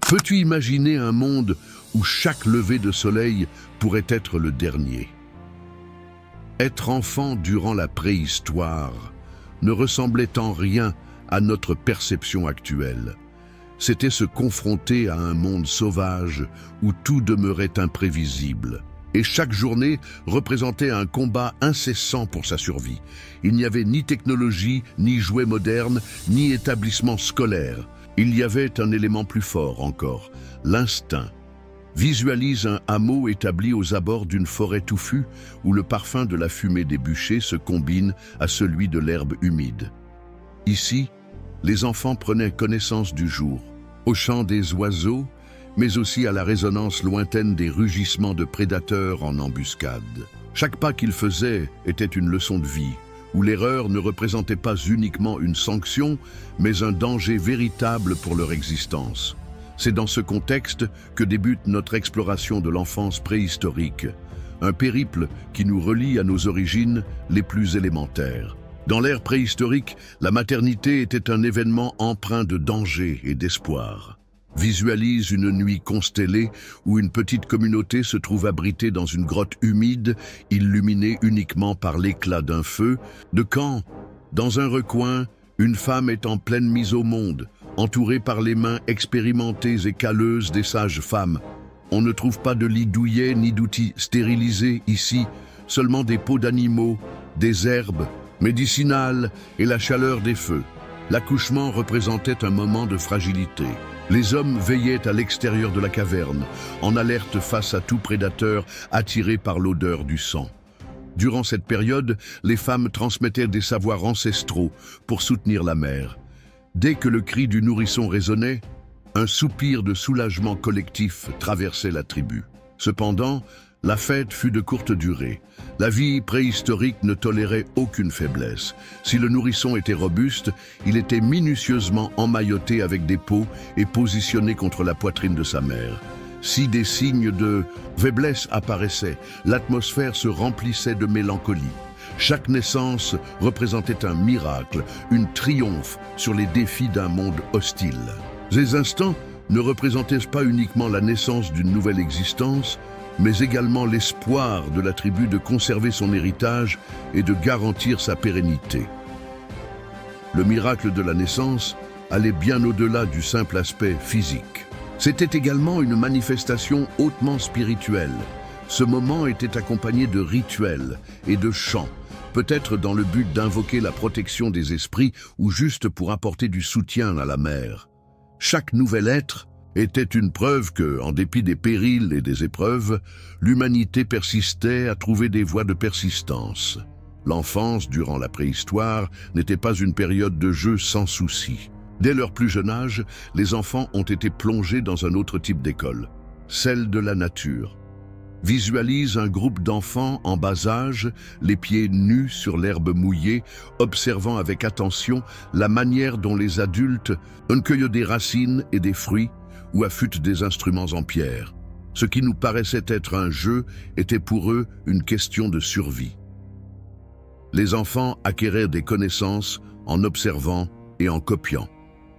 Peux-tu imaginer un monde où chaque lever de soleil pourrait être le dernier? Être enfant durant la préhistoire ne ressemblait en rien à notre perception actuelle. C'était se confronter à un monde sauvage où tout demeurait imprévisible. Et chaque journée représentait un combat incessant pour sa survie. Il n'y avait ni technologie, ni jouets modernes, ni établissement scolaire. Il y avait un élément plus fort encore, l'instinct. Visualise un hameau établi aux abords d'une forêt touffue où le parfum de la fumée des bûchers se combine à celui de l'herbe humide. Ici, les enfants prenaient connaissance du jour, au chant des oiseaux, mais aussi à la résonance lointaine des rugissements de prédateurs en embuscade. Chaque pas qu'ils faisaient était une leçon de vie, où l'erreur ne représentait pas uniquement une sanction, mais un danger véritable pour leur existence. C'est dans ce contexte que débute notre exploration de l'enfance préhistorique, un périple qui nous relie à nos origines les plus élémentaires. Dans l'ère préhistorique, la maternité était un événement empreint de danger et d'espoir. Visualise une nuit constellée où une petite communauté se trouve abritée dans une grotte humide, illuminée uniquement par l'éclat d'un feu, de quand, dans un recoin, une femme est en pleine mise au monde, entourée par les mains expérimentées et calleuses des sages femmes. On ne trouve pas de lit douillet ni d'outils stérilisés ici, seulement des peaux d'animaux, des herbes médicinales et la chaleur des feux. L'accouchement représentait un moment de fragilité. Les hommes veillaient à l'extérieur de la caverne, en alerte face à tout prédateur attiré par l'odeur du sang. Durant cette période, les femmes transmettaient des savoirs ancestraux pour soutenir la mère. Dès que le cri du nourrisson résonnait, un soupir de soulagement collectif traversait la tribu. Cependant, la fête fut de courte durée. La vie préhistorique ne tolérait aucune faiblesse. Si le nourrisson était robuste, il était minutieusement emmailloté avec des peaux et positionné contre la poitrine de sa mère. Si des signes de faiblesse apparaissaient, l'atmosphère se remplissait de mélancolie. Chaque naissance représentait un miracle, une triomphe sur les défis d'un monde hostile. Ces instants ne représentaient pas uniquement la naissance d'une nouvelle existence, mais également l'espoir de la tribu de conserver son héritage et de garantir sa pérennité. Le miracle de la naissance allait bien au-delà du simple aspect physique. C'était également une manifestation hautement spirituelle. Ce moment était accompagné de rituels et de chants, peut-être dans le but d'invoquer la protection des esprits ou juste pour apporter du soutien à la mère. Chaque nouvel être était une preuve que, en dépit des périls et des épreuves, l'humanité persistait à trouver des voies de persistance. L'enfance, durant la préhistoire, n'était pas une période de jeu sans souci. Dès leur plus jeune âge, les enfants ont été plongés dans un autre type d'école, celle de la nature. Visualise un groupe d'enfants en bas âge, les pieds nus sur l'herbe mouillée, observant avec attention la manière dont les adultes cueillent des racines et des fruits ou affûtent des instruments en pierre. Ce qui nous paraissait être un jeu était pour eux une question de survie. Les enfants acquéraient des connaissances en observant et en copiant.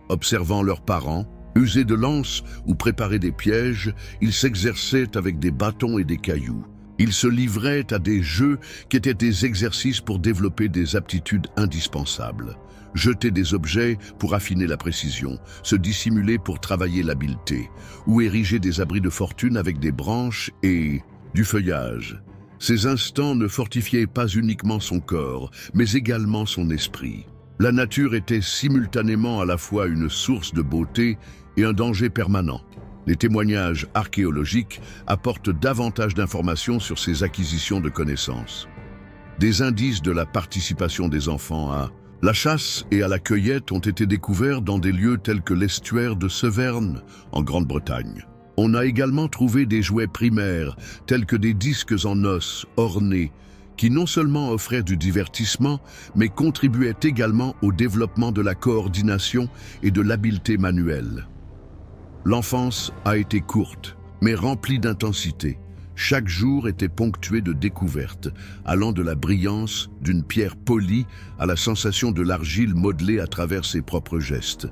Observant leurs parents, user de lances ou préparer des pièges, ils s'exerçaient avec des bâtons et des cailloux. Ils se livraient à des jeux qui étaient des exercices pour développer des aptitudes indispensables. Jeter des objets pour affiner la précision, se dissimuler pour travailler l'habileté, ou ériger des abris de fortune avec des branches et du feuillage. Ces instants ne fortifiaient pas uniquement son corps, mais également son esprit. La nature était simultanément à la fois une source de beauté et un danger permanent. Les témoignages archéologiques apportent davantage d'informations sur ces acquisitions de connaissances. Des indices de la participation des enfants à la chasse et à la cueillette ont été découverts dans des lieux tels que l'estuaire de Severn, en Grande-Bretagne. On a également trouvé des jouets primaires, tels que des disques en os ornés, qui non seulement offraient du divertissement, mais contribuaient également au développement de la coordination et de l'habileté manuelle. L'enfance a été courte, mais remplie d'intensité. Chaque jour était ponctué de découvertes, allant de la brillance d'une pierre polie à la sensation de l'argile modelée à travers ses propres gestes.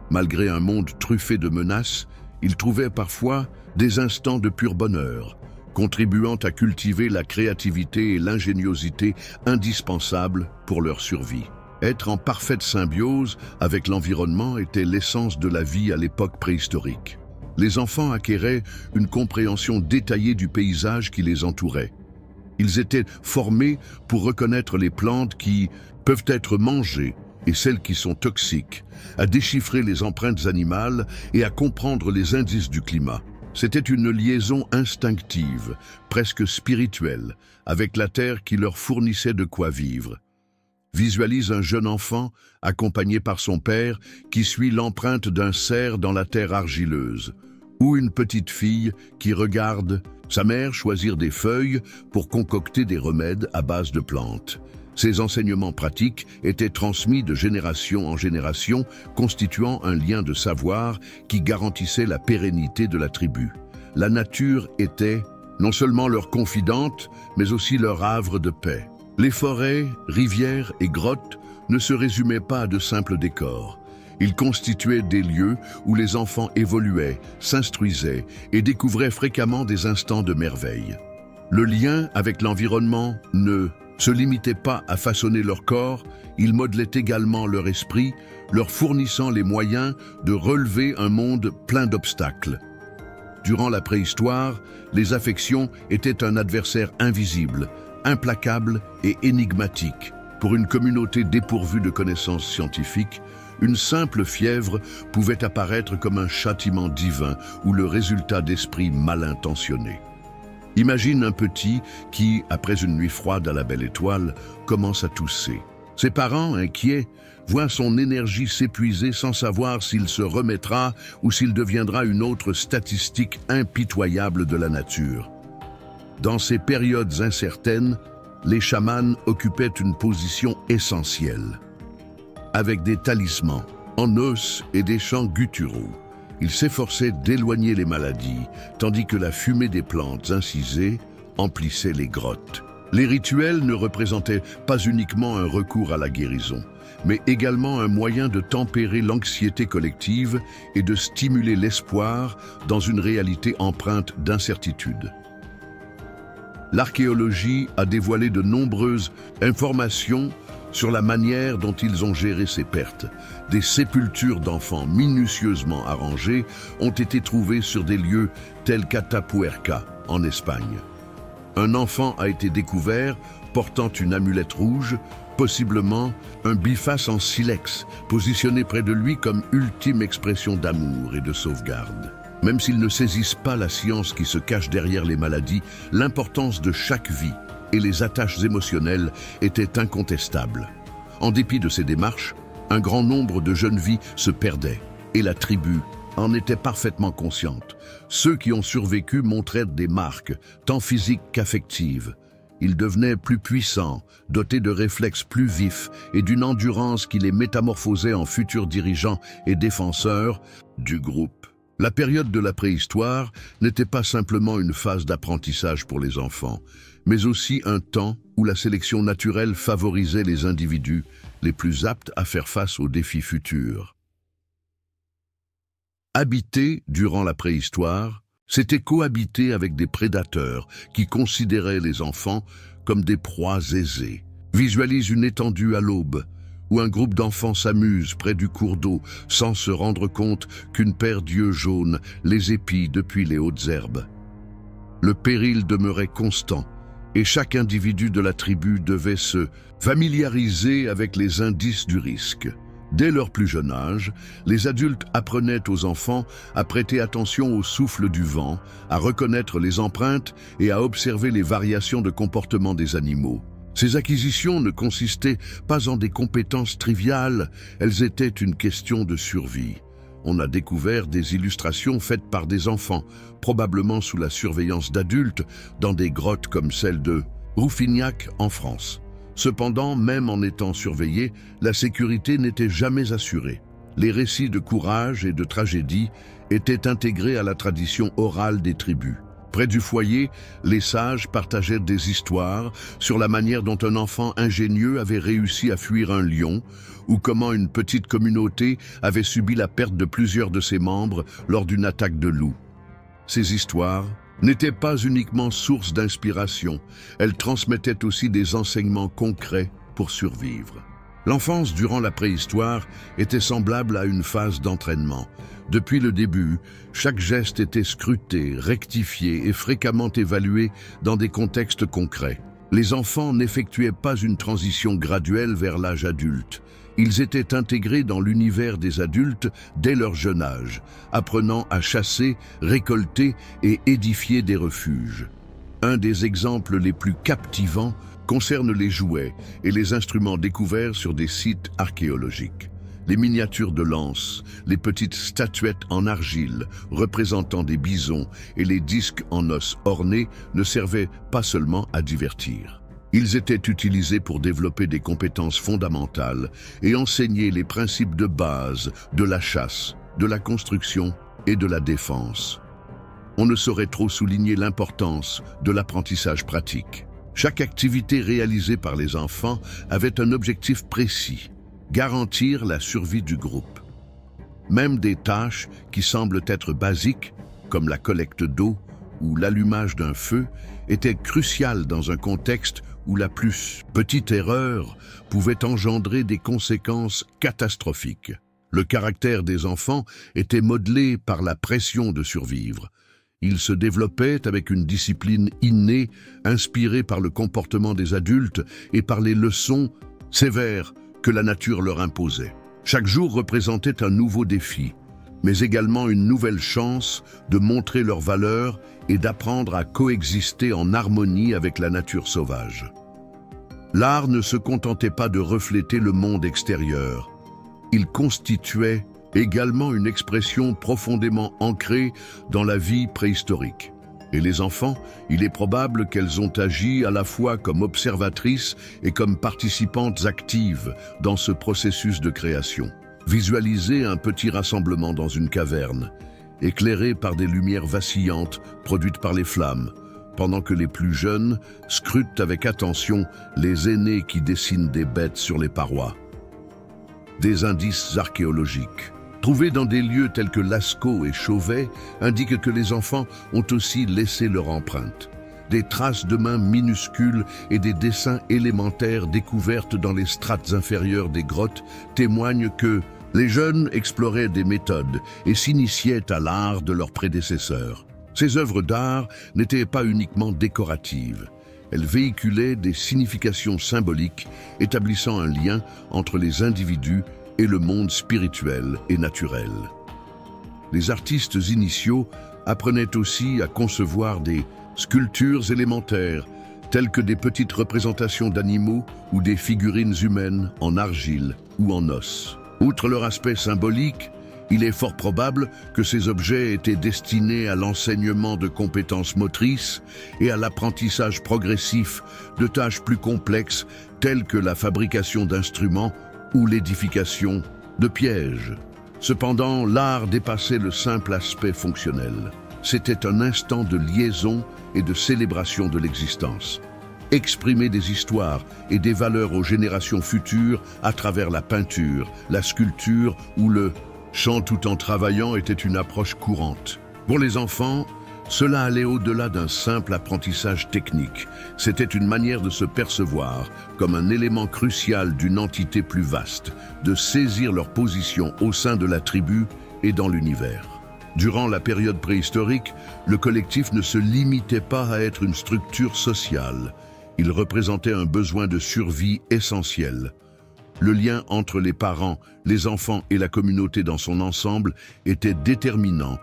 Malgré un monde truffé de menaces, Ils trouvaient parfois des instants de pur bonheur, contribuant à cultiver la créativité et l'ingéniosité indispensables pour leur survie. Être en parfaite symbiose avec l'environnement était l'essence de la vie à l'époque préhistorique. Les enfants acquéraient une compréhension détaillée du paysage qui les entourait. Ils étaient formés pour reconnaître les plantes qui peuvent être mangées et celles qui sont toxiques, à déchiffrer les empreintes animales et à comprendre les indices du climat. C'était une liaison instinctive, presque spirituelle, avec la terre qui leur fournissait de quoi vivre. Visualise un jeune enfant, accompagné par son père, qui suit l'empreinte d'un cerf dans la terre argileuse, ou une petite fille qui regarde sa mère choisir des feuilles pour concocter des remèdes à base de plantes. Ces enseignements pratiques étaient transmis de génération en génération, constituant un lien de savoir qui garantissait la pérennité de la tribu. La nature était non seulement leur confidente, mais aussi leur havre de paix. Les forêts, rivières et grottes ne se résumaient pas à de simples décors. Ils constituaient des lieux où les enfants évoluaient, s'instruisaient et découvraient fréquemment des instants de merveille. Le lien avec l'environnement ne se limitait pas à façonner leur corps, il modelait également leur esprit, leur fournissant les moyens de relever un monde plein d'obstacles. Durant la préhistoire, les affections étaient un adversaire invisible, implacable et énigmatique. Pour une communauté dépourvue de connaissances scientifiques, une simple fièvre pouvait apparaître comme un châtiment divin ou le résultat d'esprits mal intentionnés. Imagine un petit qui, après une nuit froide à la belle étoile, commence à tousser. Ses parents, inquiets, voient son énergie s'épuiser sans savoir s'il se remettra ou s'il deviendra une autre statistique impitoyable de la nature. Dans ces périodes incertaines, les chamans occupaient une position essentielle. Avec des talismans en os et des chants gutturaux, ils s'efforçaient d'éloigner les maladies, tandis que la fumée des plantes incisées emplissait les grottes. Les rituels ne représentaient pas uniquement un recours à la guérison, mais également un moyen de tempérer l'anxiété collective et de stimuler l'espoir dans une réalité empreinte d'incertitude. L'archéologie a dévoilé de nombreuses informations sur la manière dont ils ont géré ces pertes. Des sépultures d'enfants minutieusement arrangées ont été trouvées sur des lieux tels qu'Atapuerca, en Espagne. Un enfant a été découvert portant une amulette rouge, possiblement un biface en silex, positionné près de lui comme ultime expression d'amour et de sauvegarde. Même s'ils ne saisissent pas la science qui se cache derrière les maladies, l'importance de chaque vie et les attaches émotionnelles étaient incontestables. En dépit de ces démarches, un grand nombre de jeunes vies se perdaient, et la tribu en était parfaitement consciente. Ceux qui ont survécu montraient des marques, tant physiques qu'affectives. Ils devenaient plus puissants, dotés de réflexes plus vifs et d'une endurance qui les métamorphosait en futurs dirigeants et défenseurs du groupe. La période de la préhistoire n'était pas simplement une phase d'apprentissage pour les enfants, mais aussi un temps où la sélection naturelle favorisait les individus les plus aptes à faire face aux défis futurs. Habiter durant la préhistoire, c'était cohabiter avec des prédateurs qui considéraient les enfants comme des proies aisées. Visualise une étendue à l'aube, où un groupe d'enfants s'amuse près du cours d'eau sans se rendre compte qu'une paire d'yeux jaunes les épie depuis les hautes herbes. Le péril demeurait constant, et chaque individu de la tribu devait se familiariser avec les indices du risque. Dès leur plus jeune âge, les adultes apprenaient aux enfants à prêter attention au souffle du vent, à reconnaître les empreintes et à observer les variations de comportement des animaux. Ces acquisitions ne consistaient pas en des compétences triviales, elles étaient une question de survie. On a découvert des illustrations faites par des enfants, probablement sous la surveillance d'adultes, dans des grottes comme celle de Rouffignac en France. Cependant, même en étant surveillés, la sécurité n'était jamais assurée. Les récits de courage et de tragédie étaient intégrés à la tradition orale des tribus. Près du foyer, les sages partageaient des histoires sur la manière dont un enfant ingénieux avait réussi à fuir un lion ou comment une petite communauté avait subi la perte de plusieurs de ses membres lors d'une attaque de loups. Ces histoires n'étaient pas uniquement source d'inspiration, elles transmettaient aussi des enseignements concrets pour survivre. L'enfance durant la préhistoire était semblable à une phase d'entraînement. Depuis le début, chaque geste était scruté, rectifié et fréquemment évalué dans des contextes concrets. Les enfants n'effectuaient pas une transition graduelle vers l'âge adulte. Ils étaient intégrés dans l'univers des adultes dès leur jeune âge, apprenant à chasser, récolter et édifier des refuges. Un des exemples les plus captivants concerne les jouets et les instruments découverts sur des sites archéologiques. Les miniatures de lances, les petites statuettes en argile représentant des bisons et les disques en os ornés ne servaient pas seulement à divertir. Ils étaient utilisés pour développer des compétences fondamentales et enseigner les principes de base de la chasse, de la construction et de la défense. On ne saurait trop souligner l'importance de l'apprentissage pratique. Chaque activité réalisée par les enfants avait un objectif précis: garantir la survie du groupe. Même des tâches qui semblent être basiques, comme la collecte d'eau ou l'allumage d'un feu, étaient cruciales dans un contexte où la plus petite erreur pouvait engendrer des conséquences catastrophiques. Le caractère des enfants était modelé par la pression de survivre. Ils se développaient avec une discipline innée, inspirée par le comportement des adultes et par les leçons sévères que la nature leur imposait. Chaque jour représentait un nouveau défi, mais également une nouvelle chance de montrer leurs valeurs et d'apprendre à coexister en harmonie avec la nature sauvage. L'art ne se contentait pas de refléter le monde extérieur. Il constituait également une expression profondément ancrée dans la vie préhistorique. Et les enfants, il est probable qu'elles ont agi à la fois comme observatrices et comme participantes actives dans ce processus de création. Visualisez un petit rassemblement dans une caverne, éclairé par des lumières vacillantes produites par les flammes, pendant que les plus jeunes scrutent avec attention les aînés qui dessinent des bêtes sur les parois. Des indices archéologiques trouvés dans des lieux tels que Lascaux et Chauvet indiquent que les enfants ont aussi laissé leur empreinte. Des traces de mains minuscules et des dessins élémentaires découvertes dans les strates inférieures des grottes témoignent que les jeunes exploraient des méthodes et s'initiaient à l'art de leurs prédécesseurs. Ces œuvres d'art n'étaient pas uniquement décoratives. Elles véhiculaient des significations symboliques établissant un lien entre les individus et le monde spirituel et naturel. Les artistes initiaux apprenaient aussi à concevoir des sculptures élémentaires, telles que des petites représentations d'animaux ou des figurines humaines en argile ou en os. Outre leur aspect symbolique, il est fort probable que ces objets étaient destinés à l'enseignement de compétences motrices et à l'apprentissage progressif de tâches plus complexes telles que la fabrication d'instruments ou l'édification de pièges. Cependant, l'art dépassait le simple aspect fonctionnel. C'était un instant de liaison et de célébration de l'existence. Exprimer des histoires et des valeurs aux générations futures à travers la peinture, la sculpture ou le chant tout en travaillant était une approche courante. Pour les enfants, cela allait au-delà d'un simple apprentissage technique. C'était une manière de se percevoir comme un élément crucial d'une entité plus vaste, de saisir leur position au sein de la tribu et dans l'univers. Durant la période préhistorique, le collectif ne se limitait pas à être une structure sociale. Il représentait un besoin de survie essentiel. Le lien entre les parents, les enfants et la communauté dans son ensemble était déterminant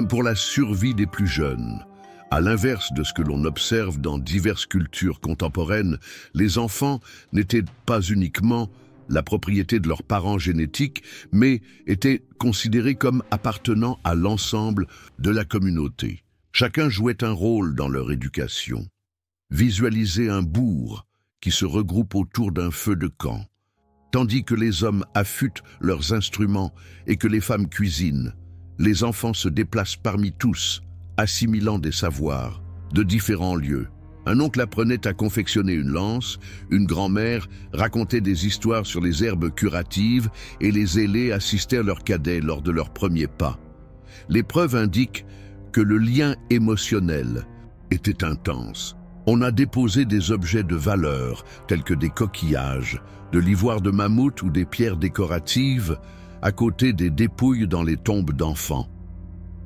pour la survie des plus jeunes. À l'inverse de ce que l'on observe dans diverses cultures contemporaines, les enfants n'étaient pas uniquement la propriété de leurs parents génétiques, mais étaient considérés comme appartenant à l'ensemble de la communauté. Chacun jouait un rôle dans leur éducation. Visualisez un bourg qui se regroupe autour d'un feu de camp, tandis que les hommes affûtent leurs instruments et que les femmes cuisinent. Les enfants se déplacent parmi tous, assimilant des savoirs, de différents lieux. Un oncle apprenait à confectionner une lance, une grand-mère racontait des histoires sur les herbes curatives et les aînés assistaient à leurs cadets lors de leurs premiers pas. Les preuves indiquent que le lien émotionnel était intense. On a déposé des objets de valeur, tels que des coquillages, de l'ivoire de mammouth ou des pierres décoratives, à côté des dépouilles dans les tombes d'enfants.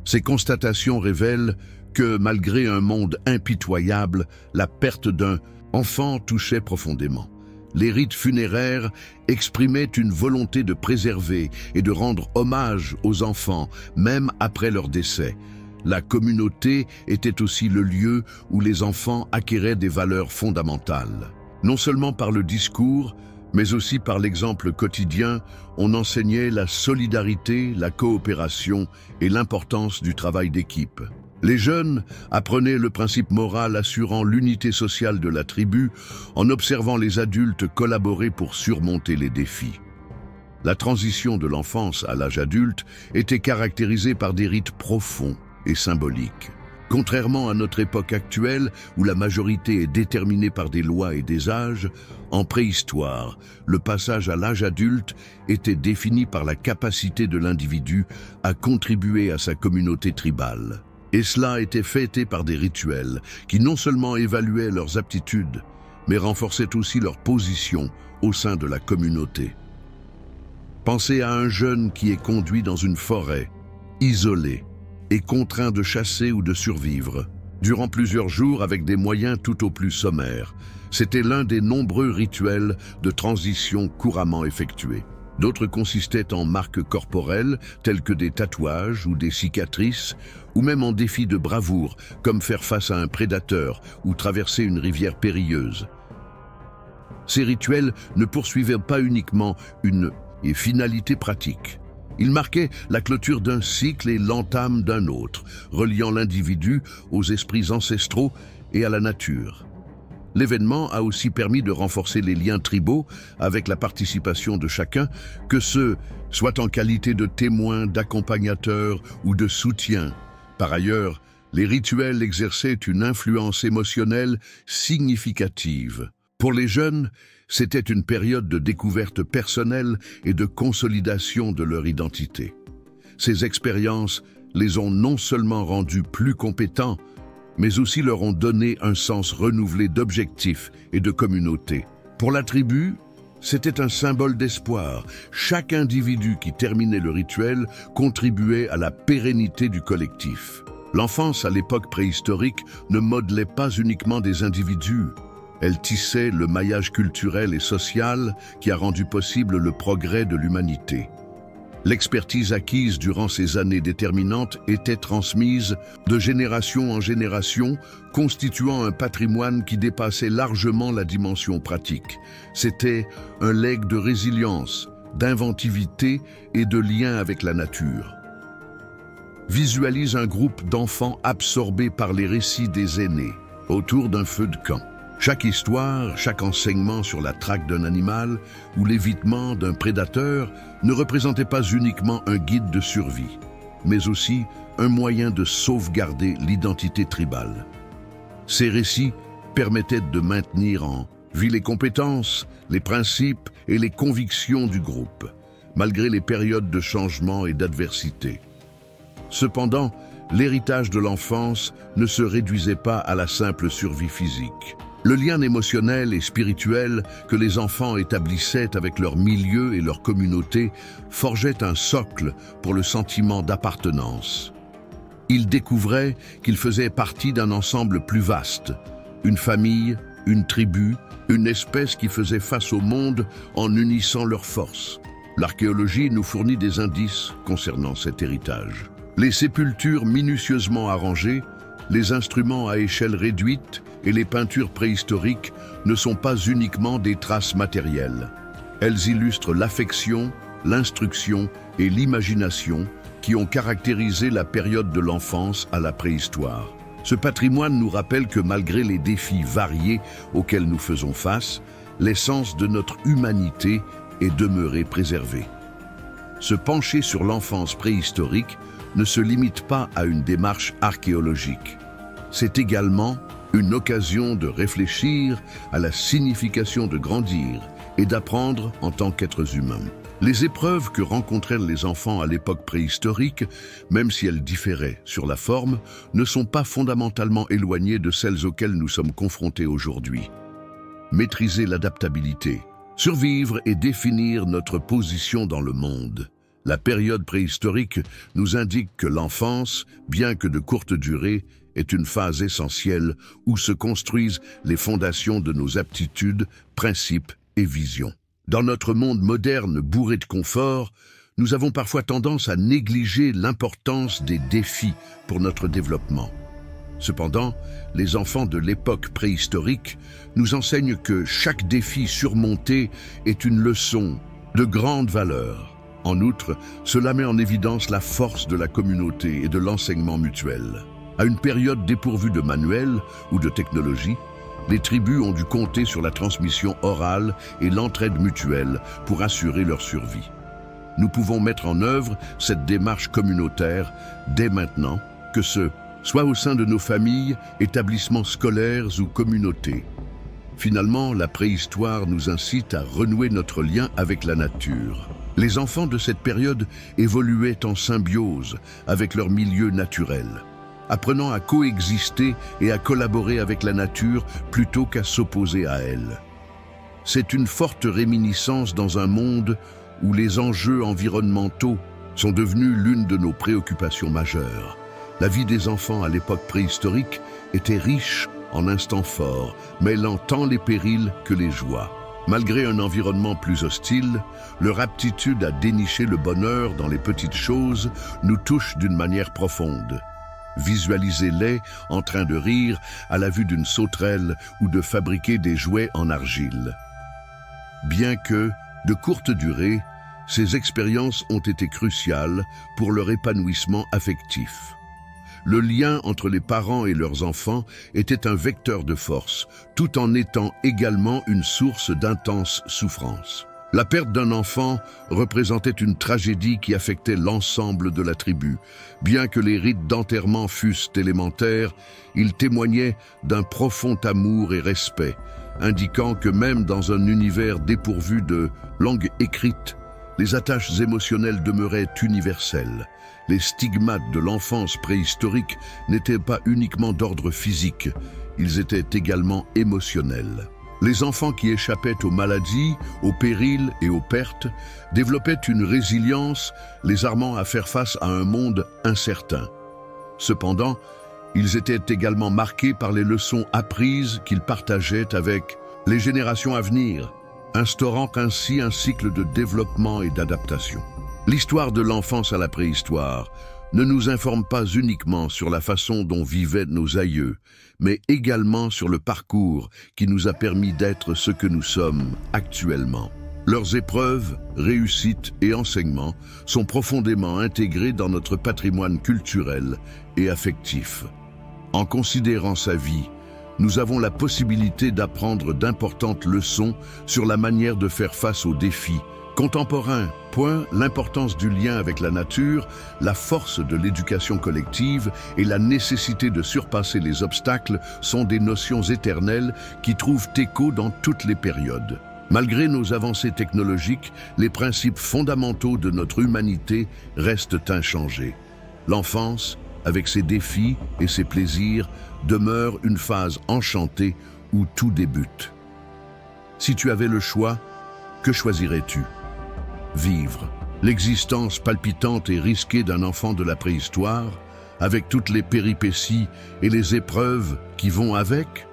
Ces constatations révèlent que, malgré un monde impitoyable, la perte d'un enfant touchait profondément. Les rites funéraires exprimaient une volonté de préserver et de rendre hommage aux enfants, même après leur décès. La communauté était aussi le lieu où les enfants acquéraient des valeurs fondamentales. Non seulement par le discours, mais aussi par l'exemple quotidien, on enseignait la solidarité, la coopération et l'importance du travail d'équipe. Les jeunes apprenaient le principe moral assurant l'unité sociale de la tribu en observant les adultes collaborer pour surmonter les défis. La transition de l'enfance à l'âge adulte était caractérisée par des rites profonds et symboliques. Contrairement à notre époque actuelle où la majorité est déterminée par des lois et des âges, en préhistoire, le passage à l'âge adulte était défini par la capacité de l'individu à contribuer à sa communauté tribale. Et cela était fêté par des rituels qui non seulement évaluaient leurs aptitudes, mais renforçaient aussi leur position au sein de la communauté. Pensez à un jeune qui est conduit dans une forêt, isolé, et contraint de chasser ou de survivre, durant plusieurs jours avec des moyens tout au plus sommaires. C'était l'un des nombreux rituels de transition couramment effectués. D'autres consistaient en marques corporelles, telles que des tatouages ou des cicatrices, ou même en défis de bravoure, comme faire face à un prédateur ou traverser une rivière périlleuse. Ces rituels ne poursuivaient pas uniquement une finalité pratique. Ils marquaient la clôture d'un cycle et l'entame d'un autre, reliant l'individu aux esprits ancestraux et à la nature. L'événement a aussi permis de renforcer les liens tribaux avec la participation de chacun, que ce soit en qualité de témoin, d'accompagnateur ou de soutien. Par ailleurs, les rituels exerçaient une influence émotionnelle significative. Pour les jeunes, c'était une période de découverte personnelle et de consolidation de leur identité. Ces expériences les ont non seulement rendus plus compétents, mais aussi leur ont donné un sens renouvelé d'objectifs et de communauté. Pour la tribu, c'était un symbole d'espoir. Chaque individu qui terminait le rituel contribuait à la pérennité du collectif. L'enfance à l'époque préhistorique ne modelait pas uniquement des individus. Elle tissait le maillage culturel et social qui a rendu possible le progrès de l'humanité. L'expertise acquise durant ces années déterminantes était transmise de génération en génération, constituant un patrimoine qui dépassait largement la dimension pratique. C'était un legs de résilience, d'inventivité et de lien avec la nature. Visualise un groupe d'enfants absorbés par les récits des aînés, autour d'un feu de camp. Chaque histoire, chaque enseignement sur la traque d'un animal ou l'évitement d'un prédateur ne représentait pas uniquement un guide de survie, mais aussi un moyen de sauvegarder l'identité tribale. Ces récits permettaient de maintenir en vie les compétences, les principes et les convictions du groupe, malgré les périodes de changement et d'adversité. Cependant, l'héritage de l'enfance ne se réduisait pas à la simple survie physique. Le lien émotionnel et spirituel que les enfants établissaient avec leur milieu et leur communauté forgeait un socle pour le sentiment d'appartenance. Ils découvraient qu'ils faisaient partie d'un ensemble plus vaste, une famille, une tribu, une espèce qui faisait face au monde en unissant leurs forces. L'archéologie nous fournit des indices concernant cet héritage. Les sépultures minutieusement arrangées, les instruments à échelle réduite et les peintures préhistoriques ne sont pas uniquement des traces matérielles. Elles illustrent l'affection, l'instruction et l'imagination qui ont caractérisé la période de l'enfance à la préhistoire. Ce patrimoine nous rappelle que malgré les défis variés auxquels nous faisons face, l'essence de notre humanité est demeurée préservée. Se pencher sur l'enfance préhistorique ne se limite pas à une démarche archéologique. c'est également une occasion de réfléchir à la signification de grandir et d'apprendre en tant qu'êtres humains. Les épreuves que rencontrèrent les enfants à l'époque préhistorique, même si elles différaient sur la forme, ne sont pas fondamentalement éloignées de celles auxquelles nous sommes confrontés aujourd'hui. Maîtriser l'adaptabilité, survivre et définir notre position dans le monde. La période préhistorique nous indique que l'enfance, bien que de courte durée, est une phase essentielle où se construisent les fondations de nos aptitudes, principes et visions. Dans notre monde moderne bourré de confort, nous avons parfois tendance à négliger l'importance des défis pour notre développement. Cependant, les enfants de l'époque préhistorique nous enseignent que chaque défi surmonté est une leçon de grande valeur. En outre, cela met en évidence la force de la communauté et de l'enseignement mutuel. À une période dépourvue de manuels ou de technologie, les tribus ont dû compter sur la transmission orale et l'entraide mutuelle pour assurer leur survie. Nous pouvons mettre en œuvre cette démarche communautaire dès maintenant, que ce soit au sein de nos familles, établissements scolaires ou communautés. Finalement, la préhistoire nous incite à renouer notre lien avec la nature. Les enfants de cette période évoluaient en symbiose avec leur milieu naturel, apprenant à coexister et à collaborer avec la nature plutôt qu'à s'opposer à elle. C'est une forte réminiscence dans un monde où les enjeux environnementaux sont devenus l'une de nos préoccupations majeures. La vie des enfants à l'époque préhistorique était riche en instants forts, mêlant tant les périls que les joies. Malgré un environnement plus hostile, leur aptitude à dénicher le bonheur dans les petites choses nous touche d'une manière profonde. Visualisez-les en train de rire à la vue d'une sauterelle ou de fabriquer des jouets en argile. Bien que, de courte durée, ces expériences ont été cruciales pour leur épanouissement affectif. Le lien entre les parents et leurs enfants était un vecteur de force, tout en étant également une source d'intense souffrance. La perte d'un enfant représentait une tragédie qui affectait l'ensemble de la tribu. Bien que les rites d'enterrement fussent élémentaires, ils témoignaient d'un profond amour et respect, indiquant que même dans un univers dépourvu de langue écrite, les attaches émotionnelles demeuraient universelles. Les stigmates de l'enfance préhistorique n'étaient pas uniquement d'ordre physique, ils étaient également émotionnels. Les enfants qui échappaient aux maladies, aux périls et aux pertes développaient une résilience les armant à faire face à un monde incertain. Cependant, ils étaient également marqués par les leçons apprises qu'ils partageaient avec les générations à venir, instaurant ainsi un cycle de développement et d'adaptation. L'histoire de l'enfance à la préhistoire ne nous informe pas uniquement sur la façon dont vivaient nos aïeux, mais également sur le parcours qui nous a permis d'être ce que nous sommes actuellement. Leurs épreuves, réussites et enseignements sont profondément intégrés dans notre patrimoine culturel et affectif. En considérant sa vie, nous avons la possibilité d'apprendre d'importantes leçons sur la manière de faire face aux défis contemporains. L'importance du lien avec la nature, la force de l'éducation collective et la nécessité de surpasser les obstacles sont des notions éternelles qui trouvent écho dans toutes les périodes. Malgré nos avancées technologiques, les principes fondamentaux de notre humanité restent inchangés. L'enfance, avec ses défis et ses plaisirs, demeure une phase enchantée où tout débute. Si tu avais le choix, que choisirais-tu ? Vivre l'existence palpitante et risquée d'un enfant de la préhistoire, avec toutes les péripéties et les épreuves qui vont avec,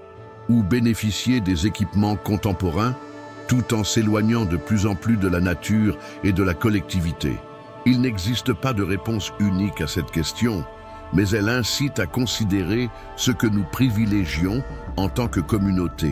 ou bénéficier des équipements contemporains, tout en s'éloignant de plus en plus de la nature et de la collectivité. Il n'existe pas de réponse unique à cette question, mais elle incite à considérer ce que nous privilégions en tant que communauté.